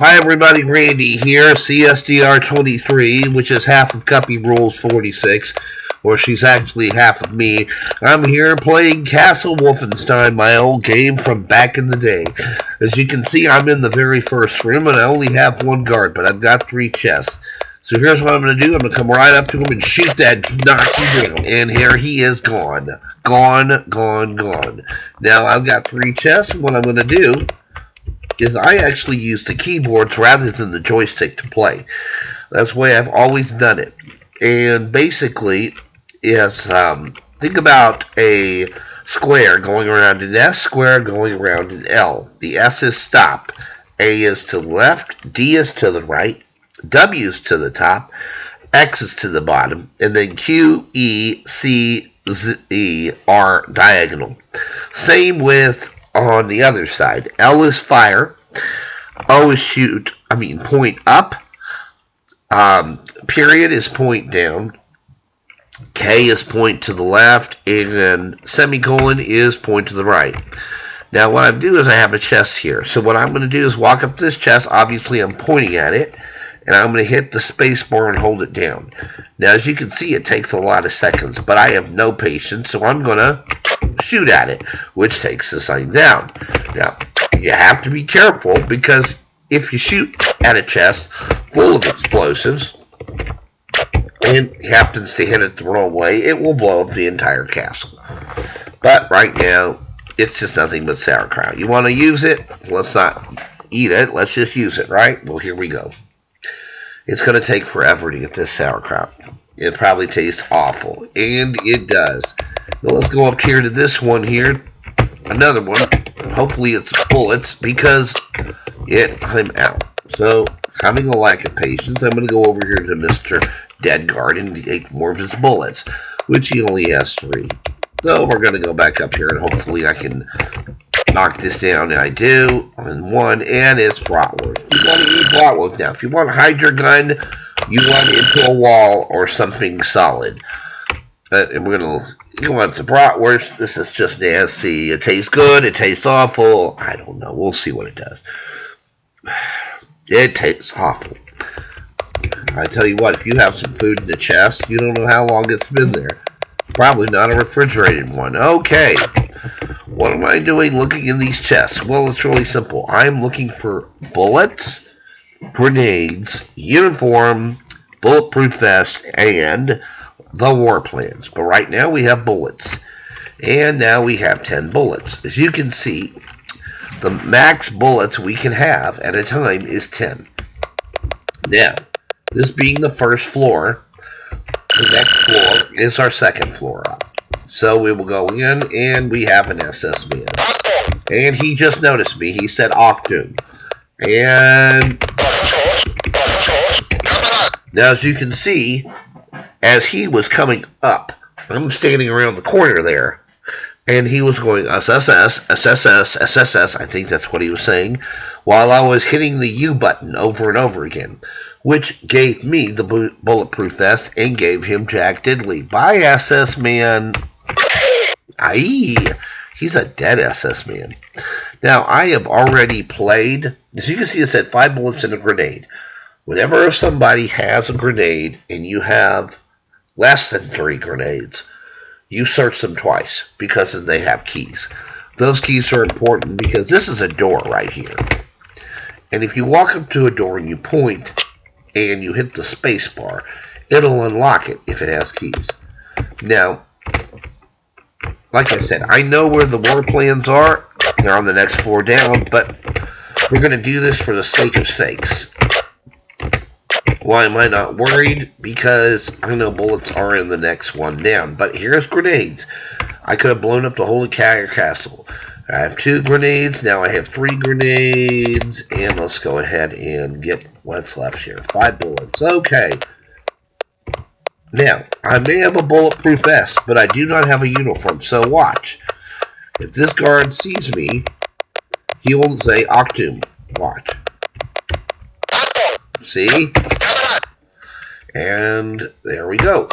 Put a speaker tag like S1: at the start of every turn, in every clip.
S1: Hi everybody, Randy here, CSDR23, which is half of Cuppy Rules 46, or she's actually half of me. I'm here playing Castle Wolfenstein, my old game from back in the day. As you can see, I'm in the very first room, and I only have one guard, but I've got 3 chests. So here's what I'm going to do. I'm going to come right up to him and shoot that knocky down. And here he is gone. Gone. Now, I've got 3 chests, and what I'm going to do is I actually use the keyboards rather than the joystick to play. That's the way I've always done it. And basically, it's, think about a square going around an S, square going around an L. The S is stop. A is to the left, D is to the right, W is to the top, X is to the bottom, and then Q, E, C, Z, are diagonal. Same with on the other side. L is fire, O is point up, period is point down, K is point to the left, and semicolon is point to the right. Now what I'm doing is I have a chest here. So what I'm going to do is walk up to this chest. Obviously I'm pointing at it, and I'm going to hit the space bar and hold it down. Now as you can see, it takes a lot of seconds, but I have no patience, so I'm going to shoot at it, which takes the thing down. Now you have to be careful, because if you shoot at a chest full of explosives and happens to hit it the wrong way, it will blow up the entire castle. But right now it's just nothing but sauerkraut. You want to use it? Let's not eat it. Let's just use it, right? Well, here we go. It's going to take forever to get this sauerkraut. It probably tastes awful, and it does. Now let's go up here to this one here. Another one. Hopefully it's bullets, because I'm out. So, having a lack of patience, I'm going to go over here to Mr. Deadguard and take more of his bullets, which he only has 3. So we're going to go back up here, and hopefully I can knock this down, and I do, on 1, and it's bratwurst. You want to eat bratwurst now. If you want to hide your gun, you run into a wall or something solid. And we're going to, you want some bratwurst. This is just nasty. It tastes good. It tastes awful. I don't know. We'll see what it does. It tastes awful. I tell you what, if you have some food in the chest, you don't know how long it's been there. Probably not a refrigerated one. Okay. What am I doing looking in these chests? Well, it's really simple. I'm looking for bullets, grenades, uniform, bulletproof vest, and the war plans. But right now we have bullets. And now we have 10 bullets. As you can see, the max bullets we can have at a time is 10. Now, this being the first floor, the next floor is our second floor up. So we will go in, and we have an SS man. And he just noticed me. He said Octoon. And now as you can see, as he was coming up, I'm standing around the corner there, and he was going SSS, SSS, SSS, I think that's what he was saying, while I was hitting the U button over and over again, which gave me the bulletproof vest and gave him Jack Diddley. Bye, SS man. Aye, he's a dead SS man. Now, I have already played, as you can see, it said 5 bullets and a grenade. Whenever somebody has a grenade and you have less than 3 grenades, you search them twice, because they have keys. Those keys are important because this is a door right here. And if you walk up to a door and you point and you hit the space bar, it'll unlock it if it has keys. Now, like I said, I know where the war plans are. They're on the next floor down, but we're going to do this for the sake of sakes. Why am I not worried? Because I know bullets are in the next one down. But here's grenades. I could have blown up the whole entire castle. I have 2 grenades. Now I have 3 grenades. And let's go ahead and get what's left here. 5 bullets. Okay. Now, I may have a bulletproof vest, but I do not have a uniform. So watch. If this guard sees me, he will say Octoon. Watch. See? And there we go.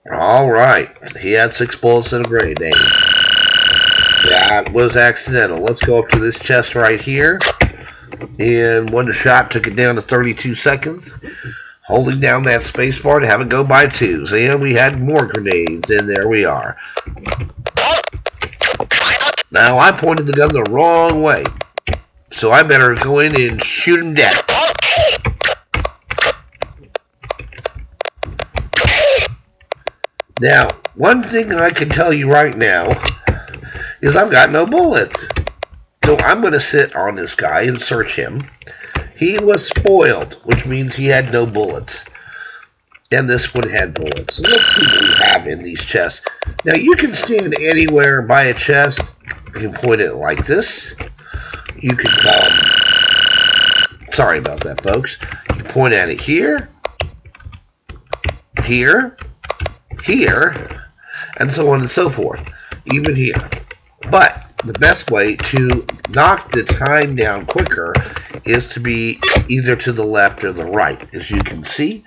S1: Alright. He had 6 bullets and a grenade. That was accidental. Let's go up to this chest right here. And one shot took it down to 32 seconds. Holding down that space bar to have it go by twos. And we had more grenades, and there we are. Now, I pointed the gun the wrong way, so I better go in and shoot him dead. Now, one thing I can tell you right now is I've got no bullets. So I'm going to sit on this guy and search him. He was spoiled, which means he had no bullets. And this one had bullets. So let's see what we have in these chests. Now, you can stand anywhere by a chest. You can point it like this. You can sorry about that, folks. You point at it here, here, here, and so on and so forth. Even here. But the best way to knock the time down quicker is to be either to the left or the right. As you can see,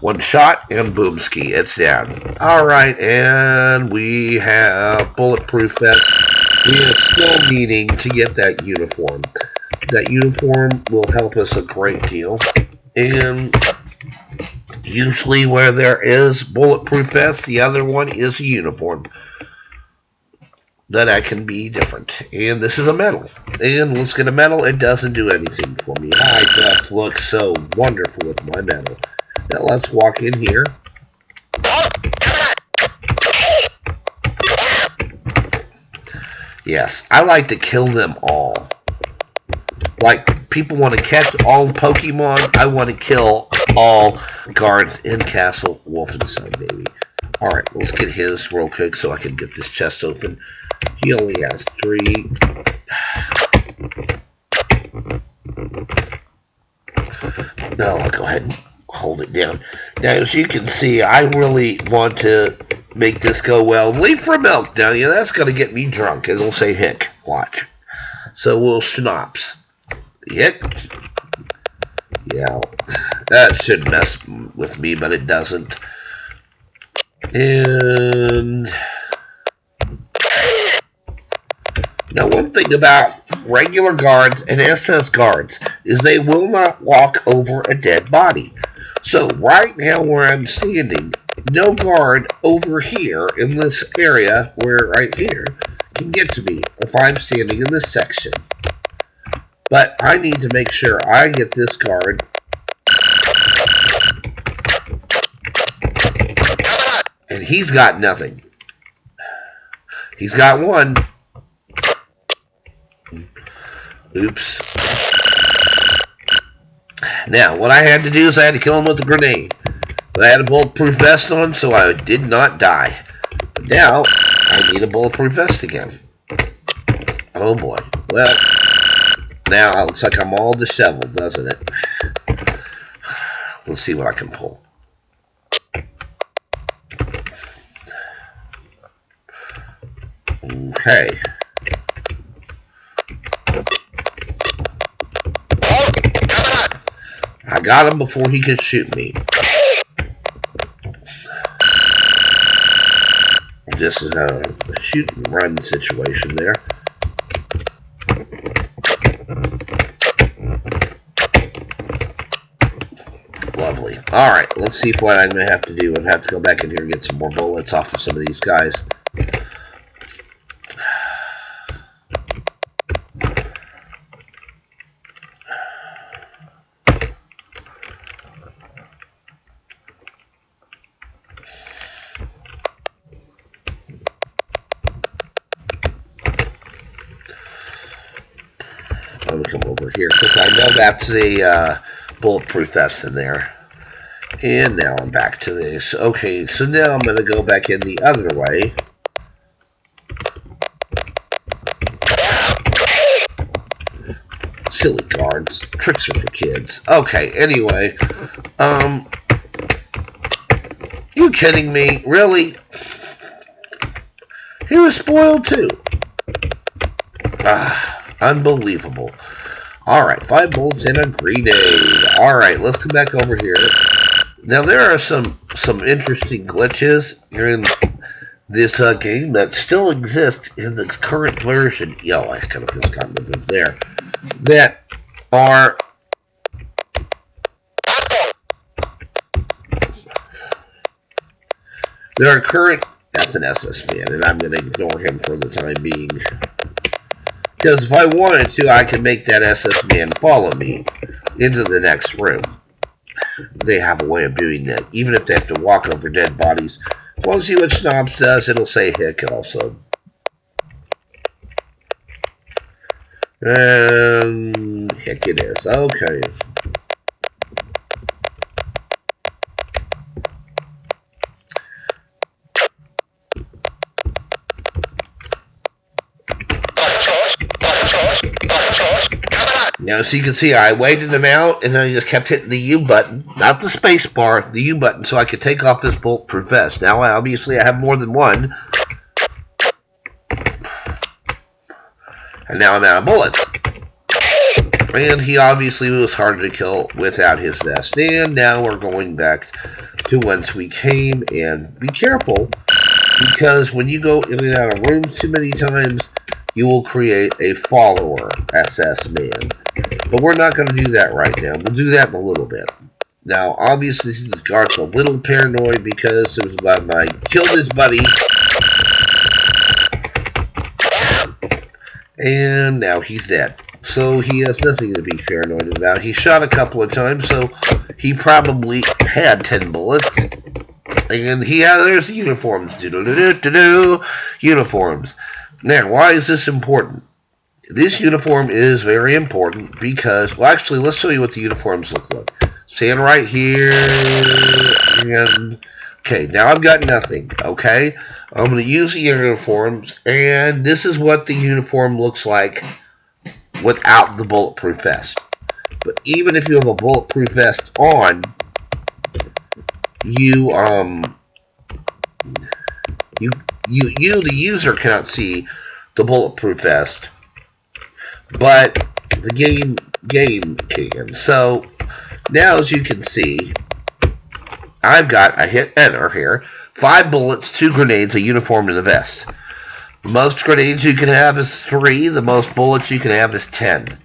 S1: one shot and boomski, it's down. Alright, and we have bulletproof vest. We are still needing to get that uniform. That uniform will help us a great deal. And usually where there is bulletproof vest, the other one is a uniform. That can be different. And this is a medal. And let's get a medal. It doesn't do anything for me. I just look so wonderful with my medal. Now let's walk in here. Yes, I like to kill them all. Like, people want to catch all Pokemon. I want to kill all guards in Castle Wolfenstein, baby. Alright, let's get his real quick so I can get this chest open. He only has 3. No, I'll go ahead and hold it down. Now, as you can see, I really want to make this go well. Leave for milk, don't you? That's going to get me drunk. It'll say hick. Watch. So we'll schnapps. Hick. Yeah, that should mess with me, but it doesn't. And now, one thing about regular guards and SS guards is they will not walk over a dead body. So right now where I'm standing, no guard over here in this area, where right here, can get to me if I'm standing in this section. But I need to make sure I get this guard. And he's got nothing. He's got one. Oops. Now, what I had to do is I had to kill him with a grenade. But I had a bulletproof vest on, so I did not die. But now, I need a bulletproof vest again. Oh boy. Well, now it looks like I'm all disheveled, doesn't it? Let's see what I can pull. Okay. I got him before he could shoot me. This is a shoot and run situation there. Lovely. Alright, let's see what I'm going to have to do. I'm going to have to go back in here and get some more bullets off of some of these guys. I'm going to come over here because I know that's the bulletproof vest in there. And now I'm back to this. Okay, so now I'm going to go back in the other way. Silly guards. Tricks are for kids. Okay, anyway. You kidding me? Really? He was spoiled too. Unbelievable. Alright, 5 bullets and a grenade. Alright, let's come back over here. Now, there are some interesting glitches in this game that still exist in the current version. Yo, I kind of just got rid of there. That are there are current. That's an SS man, and I'm going to ignore him for the time being. Because if I wanted to, I could make that SS man follow me into the next room. They have a way of doing that, even if they have to walk over dead bodies. If you want to see what Snobs does, it'll say Hick also. Hick it is. Okay. Now, so you can see, I waited him out, and then I just kept hitting the U button, not the space bar, the U button, so I could take off this bulletproof vest. Now, obviously, I have more than one, and now I'm out of bullets. And he obviously was harder to kill without his vest. And now we're going back to whence we came, and be careful, because when you go in and out of rooms too many times, you will create a follower SS man. But we're not going to do that right now. We'll do that in a little bit. Now, obviously, this guard's a little paranoid because it was about I killed his buddy. And now he's dead. So he has nothing to be paranoid about. He shot a couple of times, so he probably had 10 bullets. And there's the uniforms. Uniforms. Now, why is this important? This uniform is very important because, well, actually, let's show you what the uniforms look like. Stand right here, and, okay, now I've got nothing, okay? I'm going to use the uniforms, and this is what the uniform looks like without the bulletproof vest. But even if you have a bulletproof vest on, the user cannot see the bulletproof vest, but the game can. So now, as you can see, I hit enter here. 5 bullets, 2 grenades, a uniform, and a vest. The most grenades you can have is 3. The most bullets you can have is 10.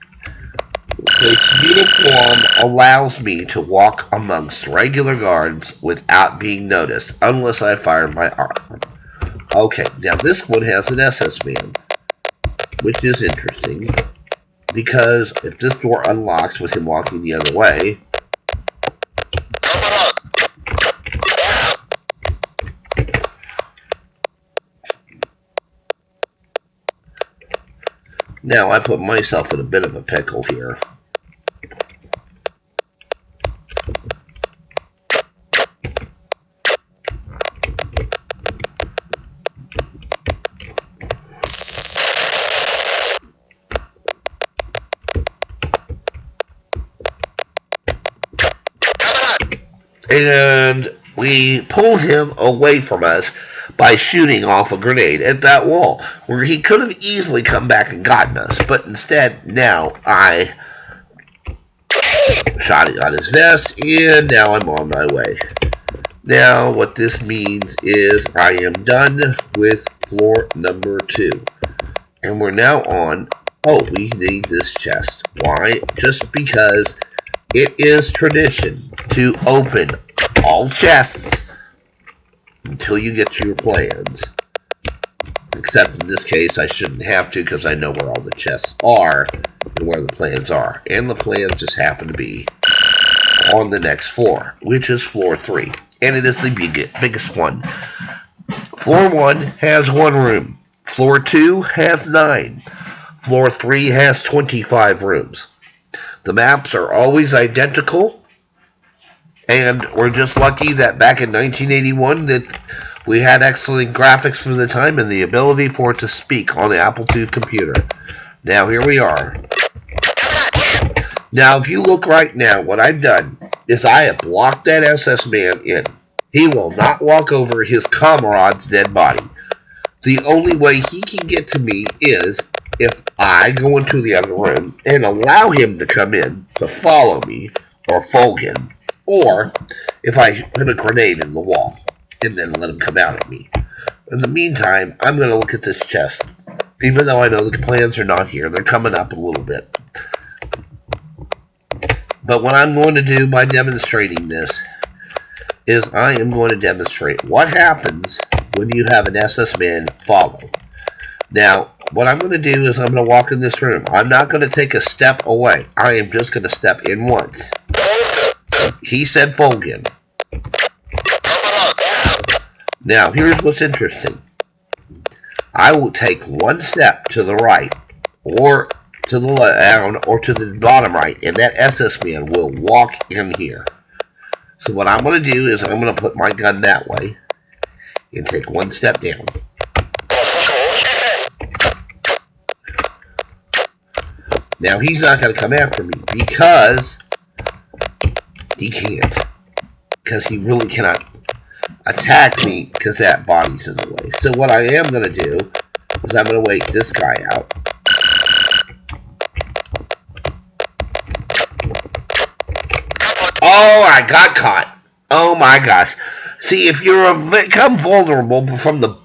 S1: This uniform allows me to walk amongst regular guards without being noticed, unless I fire my arm. Okay, now this one has an SS man, which is interesting, because if this door unlocks with him walking the other way, now I put myself in a bit of a pickle here. And we pulled him away from us by shooting off a grenade at that wall, where he could have easily come back and gotten us. But instead, now I shot it on his vest, and now I'm on my way. Now, what this means is I am done with floor number 2. And we're now on, we need this chest. Why? Just because it is tradition to open all chests until you get to your plans. Except in this case, I shouldn't have to because I know where all the chests are and where the plans are. And the plans just happen to be on the next floor, which is floor 3. And it is the biggest one. Floor 1 has 1 room. Floor 2 has 9. Floor 3 has 25 rooms. The maps are always identical, and we're just lucky that back in 1981 that we had excellent graphics for the time and the ability for it to speak on the Apple II computer. Now here we are. Now if you look right now, what I've done is I have blocked that SS man in. He will not walk over his comrade's dead body. The only way he can get to me is if I go into the other room and allow him to come in to follow me or fold him, or if I put a grenade in the wall and then let him come out at me. In the meantime, I'm going to look at this chest. Even though I know the plans are not here, they're coming up a little bit. But what I'm going to do by demonstrating this is I am going to demonstrate what happens when you have an SS man follow. Now, what I'm going to do is I'm going to walk in this room. I'm not going to take a step away. I am just going to step in once. He said Fulgen. Now, here's what's interesting. I will take one step to the right, or to the left, or to the bottom right, and that SS man will walk in here. So what I'm going to do is I'm going to put my gun that way, and take one step down. Now, he's not going to come after me, because he can't. Because he really cannot attack me, because that body's in the way. So what I am going to do is I'm going to wait this guy out. Oh, I got caught. Oh my gosh. See, if you're become vulnerable from the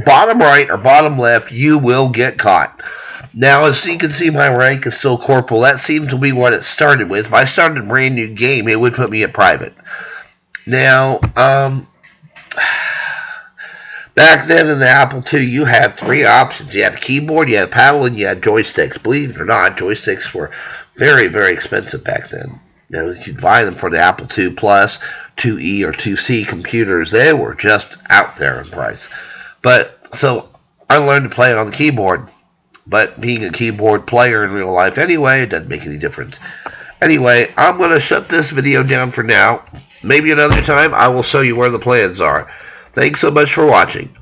S1: bottom right or bottom left, you will get caught. Now, as you can see, my rank is still corporal. That seems to be what it started with. If I started a brand new game, it would put me at private. Now, back then in the Apple II, you had three options. You had a keyboard, you had a paddle, and you had joysticks. Believe it or not, joysticks were very, very expensive back then. You know, you could buy them for the Apple II Plus, 2E, or 2C computers. They were just out there in price. But, so, I learned to play it on the keyboard. But being a keyboard player in real life anyway, it doesn't make any difference. Anyway, I'm going to shut this video down for now. Maybe another time I will show you where the plans are. Thanks so much for watching.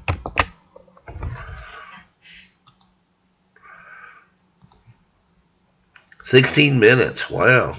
S1: "16 minutes. Wow.